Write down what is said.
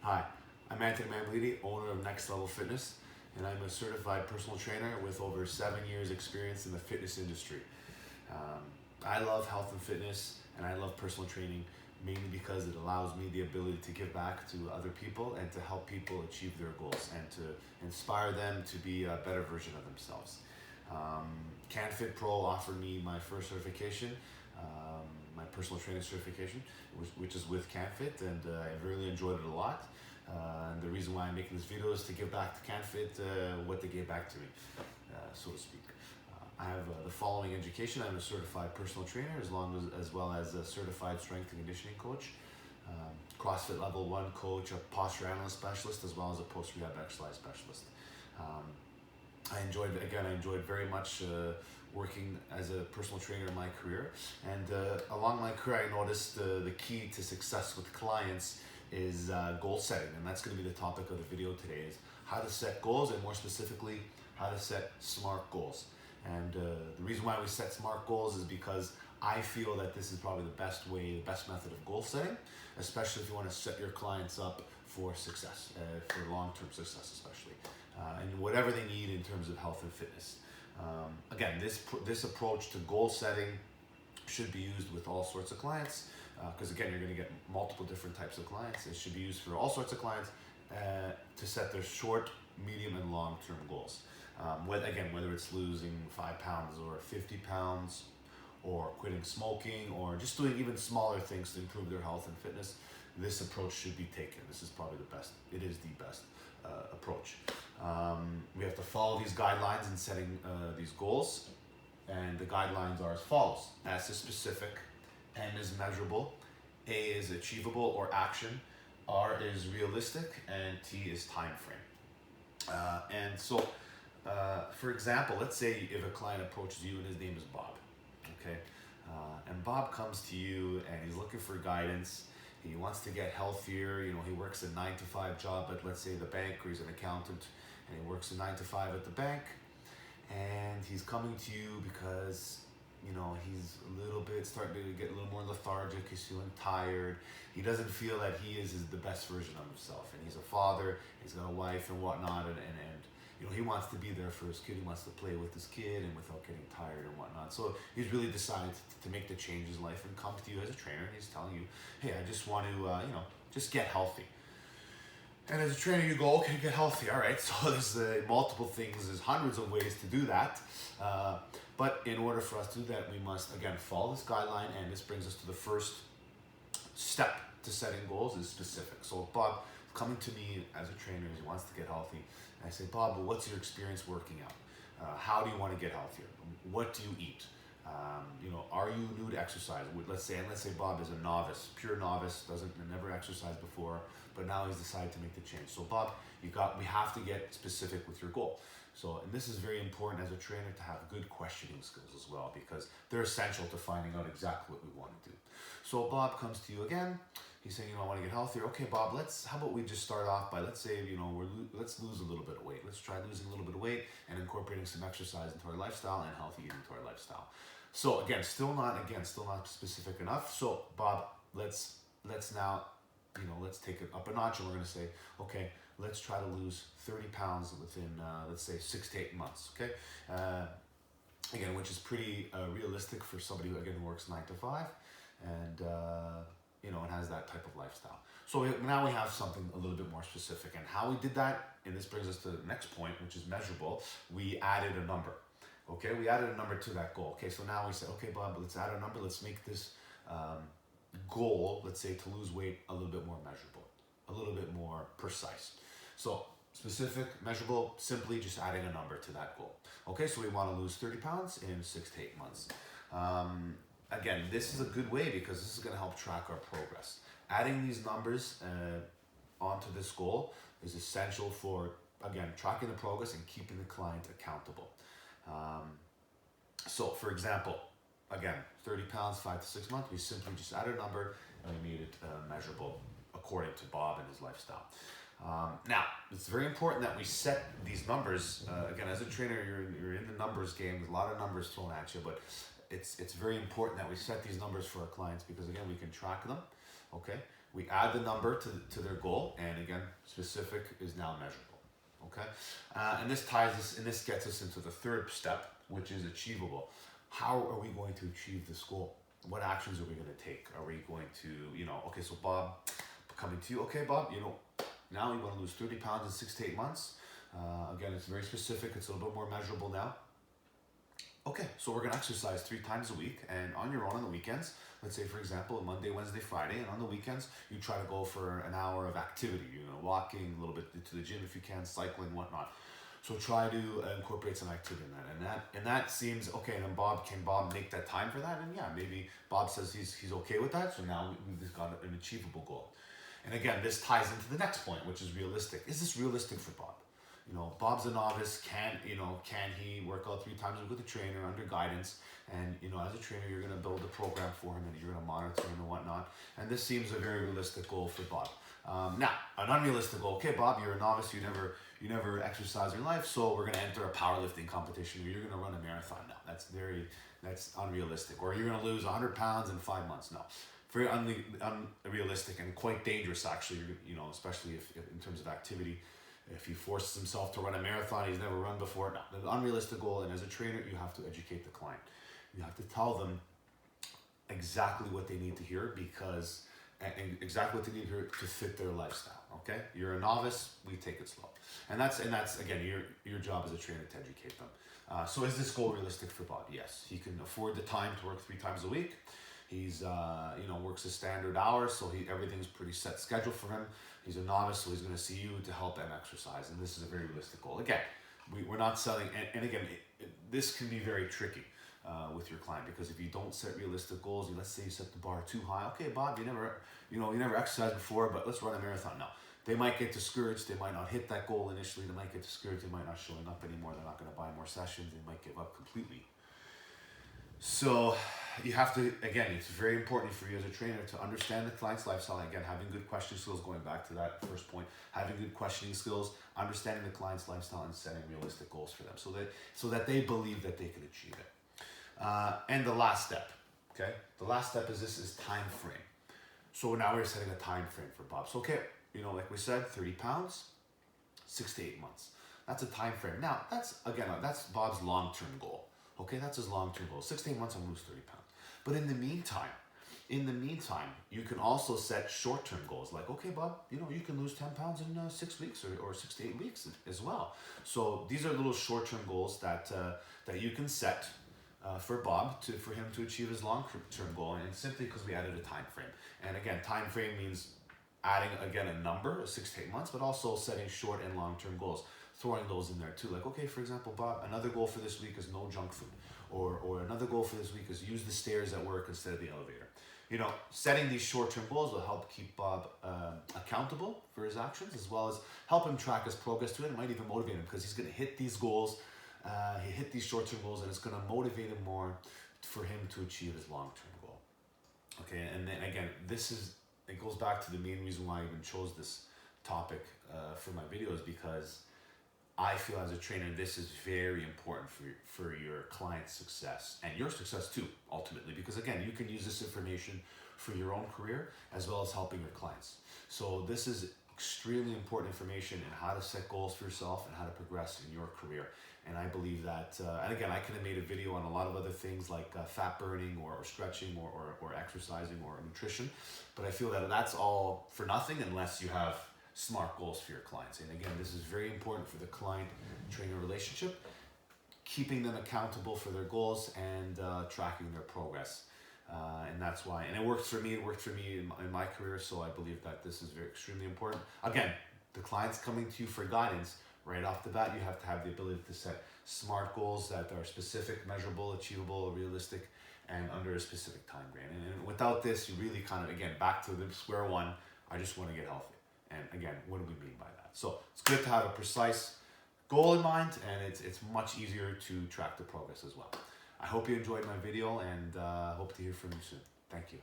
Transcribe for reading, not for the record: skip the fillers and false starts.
Hi, I'm Anthony Mamlidi, owner of Next Level Fitness, and I'm a certified personal trainer with over 7 years experience in the fitness industry. Um, I love health and fitness, and I love personal training mainly because it allows me the ability to give back to other people and to help people achieve their goals and to inspire them to be a better version of themselves. Um, Canfit Pro offered me my first certification, my personal training certification, which is with Canfit, and I really enjoyed it a lot. And the reason why I'm making this video is to give back to Canfit what they gave back to me, so to speak. I have the following education. I'm a certified personal trainer as well as a certified strength and conditioning coach, CrossFit level 1 coach, a posture analyst specialist, as well as a post-rehab exercise specialist. Um, I enjoyed very much working as a personal trainer in my career. And along my career, I noticed the key to success with clients is goal setting. And that's going to be the topic of the video today, is how to set goals, and more specifically, how to set SMART goals. And the reason why we set SMART goals is because I feel that this is probably the best method of goal setting, especially if you want to set your clients up for success, for long-term success especially, and whatever they need in terms of health and fitness. Again, this approach to goal setting should be used with all sorts of clients, because again, you're going to get multiple different types of clients. It should be used for all sorts of clients to set their short, medium, and long-term goals. Whether it's losing 5 pounds or 50 pounds, or quitting smoking, or just doing even smaller things to improve their health and fitness, this approach should be taken. This is probably the best. It is the best approach. We have to follow these guidelines in setting these goals, and the guidelines are as follows. S is specific, M is measurable, A is achievable or action, R is realistic, and T is time frame. For example, let's say if a client approaches you and his name is Bob, okay? And Bob comes to you and he's looking for guidance. He wants to get healthier. He works a 9-to-5 job at, let's say, the bank, or he's an accountant, and he works a 9-to-5 at the bank. And he's coming to you because, he's a little bit starting to get a little more lethargic. He's feeling tired. He doesn't feel that he is the best version of himself. And he's a father, he's got a wife and whatnot, and he wants to be there for his kid. He wants to play with his kid and without getting tired and whatnot. So he's really decided to make the change in his life and come to you as a trainer. And he's telling you, hey, I just want to, just get healthy. And as a trainer, you go, okay, get healthy. All right, so there's multiple things. There's hundreds of ways to do that. But in order for us to do that, we must, again, follow this guideline. And this brings us to the first step to setting goals, is specific. So Bob coming to me as a trainer, he wants to get healthy. And I say, Bob, well, what's your experience working out? How do you want to get healthier? What do you eat? Are you new to exercise? Let's say Bob is a novice, pure novice, never exercised before, but now he's decided to make the change. So Bob, we have to get specific with your goal. So, and this is very important as a trainer, to have good questioning skills as well, because they're essential to finding out exactly what we want to do. So Bob comes to you again. He's saying, I want to get healthier. Okay, Bob, how about we just start off by, let's say, let's lose a little bit of weight. Let's try losing a little bit of weight and incorporating some exercise into our lifestyle and healthy eating into our lifestyle. So again, still not specific enough. So Bob, let's now, let's take it up a notch, and we're going to say, okay, let's try to lose 30 pounds within, let's say, 6 to 8 months. Okay. Again, which is pretty realistic for somebody who works 9-to-5, and and has that type of lifestyle. So now we have something a little bit more specific, and how we did that, and this brings us to the next point, which is measurable. We added a number. Okay, we added a number to that goal. Okay, so now we said, okay, Bob, let's add a number. Let's make this goal, let's say, to lose weight, a little bit more measurable, a little bit more precise. So specific, measurable, simply just adding a number to that goal. Okay, so we want to lose 30 pounds in 6 to 8 months. Again, this is a good way because this is going to help track our progress. Adding these numbers onto this goal is essential for, again, tracking the progress and keeping the client accountable. So for example, again, 30 pounds, 5 to 6 months, we simply just added a number and we made it measurable according to Bob and his lifestyle. Now, it's very important that we set these numbers. Again, as a trainer, you're in the numbers game. There's a lot of numbers thrown at you, but it's very important that we set these numbers for our clients because, again, we can track them, okay? We add the number to their goal, and again, specific is now measurable. Okay, and this gets us into the third step, which is achievable. How are we going to achieve this goal? What actions are we going to take? Are we going to, okay, so Bob, coming to you, okay, Bob, now you want to lose 30 pounds in 6 to 8 months. Again, it's very specific. It's a little bit more measurable now. Okay, so we're going to exercise 3 times a week, and on your own on the weekends, let's say, for example, Monday, Wednesday, Friday, and on the weekends, you try to go for an hour of activity, walking, a little bit to the gym if you can, cycling, whatnot. So try to incorporate some activity in that, and that seems okay. And then can Bob make that time for that? And yeah, maybe Bob says he's okay with that. So now we've got an achievable goal. And again, this ties into the next point, which is realistic. Is this realistic for Bob? Bob's a novice. Can he work out 3 times a week with a trainer under guidance? And as a trainer, you're going to build a program for him, and you're going to monitor him and whatnot. And this seems a very realistic goal for Bob. Now, an unrealistic goal. Okay, Bob, you're a novice. You never exercise in your life, so we're going to enter a powerlifting competition where you're going to run a marathon. No, that's unrealistic. Or you're going to lose 100 pounds in 5 months. No, very unrealistic and quite dangerous actually. Especially if in terms of activity. If he forces himself to run a marathon he's never run before, no, the unrealistic goal. And as a trainer, you have to educate the client. You have to tell them exactly what they need to hear and exactly what they need to hear to fit their lifestyle. Okay, you're a novice. We take it slow, and that's again your job as a trainer to educate them. So is this goal realistic for Bob? Yes, he can afford the time to work 3 times a week. He's works a standard hours, so everything's pretty set schedule for him. He's a novice, so he's going to see you to help him exercise, and this is a very realistic goal. Again, we're not selling, and again, this can be very tricky with your client, because if you don't set realistic goals, let's say you set the bar too high. Okay, Bob, you never exercised before, but let's run a marathon. No, they might get discouraged. They might not hit that goal initially. They might get discouraged. They might not showing up anymore. They're not going to buy more sessions. They might give up completely. So you have to, again, it's very important for you as a trainer to understand the client's lifestyle. Again, having good questioning skills, going back to that first point, having good questioning skills, understanding the client's lifestyle, and setting realistic goals for them so that they believe that they can achieve it. And the last step, okay? The last step is time frame. So now we're setting a time frame for Bob. So, okay, like we said, 30 pounds, 6 to 8 months. That's a time frame. Now, that's Bob's long-term goal. Okay, that's his long-term goal. 6 to 8 months, I'm gonna lose 30 pounds. But in the meantime, you can also set short-term goals. Like, okay, Bob, you can lose 10 pounds in 6 weeks or 6 to 8 weeks as well. So these are little short-term goals that you can set for Bob for him to achieve his long-term goal, and simply because we added a time frame. And again, time frame means adding again a number, 6 to 8 months, but also setting short and long-term goals. Throwing those in there too. Like, okay, for example, Bob, another goal for this week is no junk food. Or another goal for this week is use the stairs at work instead of the elevator. Setting these short-term goals will help keep Bob accountable for his actions, as well as help him track his progress to it. It might even motivate him, because he's going to hit these goals. He hit these short-term goals, and it's going to motivate him more for him to achieve his long-term goal. Okay, and then again, it goes back to the main reason why I even chose this topic for my videos, because I feel as a trainer, this is very important for your client's success and your success too, ultimately, because again, you can use this information for your own career as well as helping your clients. So this is extremely important information in how to set goals for yourself and how to progress in your career. And I believe that, and again, I could have made a video on a lot of other things like fat burning or stretching or exercising or nutrition, but I feel that that's all for nothing unless you have smart goals for your clients. And again, this is very important for the client-trainer relationship, keeping them accountable for their goals and tracking their progress. And that's why, and it worked for me in my career, so I believe that this is extremely important. Again, the client's coming to you for guidance. Right off the bat, you have to have the ability to set smart goals that are specific, measurable, achievable, realistic, and under a specific time frame. And without this, you really kind of, again, back to the square one, I just want to get healthy. And again, what do we mean by that? So it's good to have a precise goal in mind, and it's much easier to track the progress as well. I hope you enjoyed my video, and hope to hear from you soon. Thank you.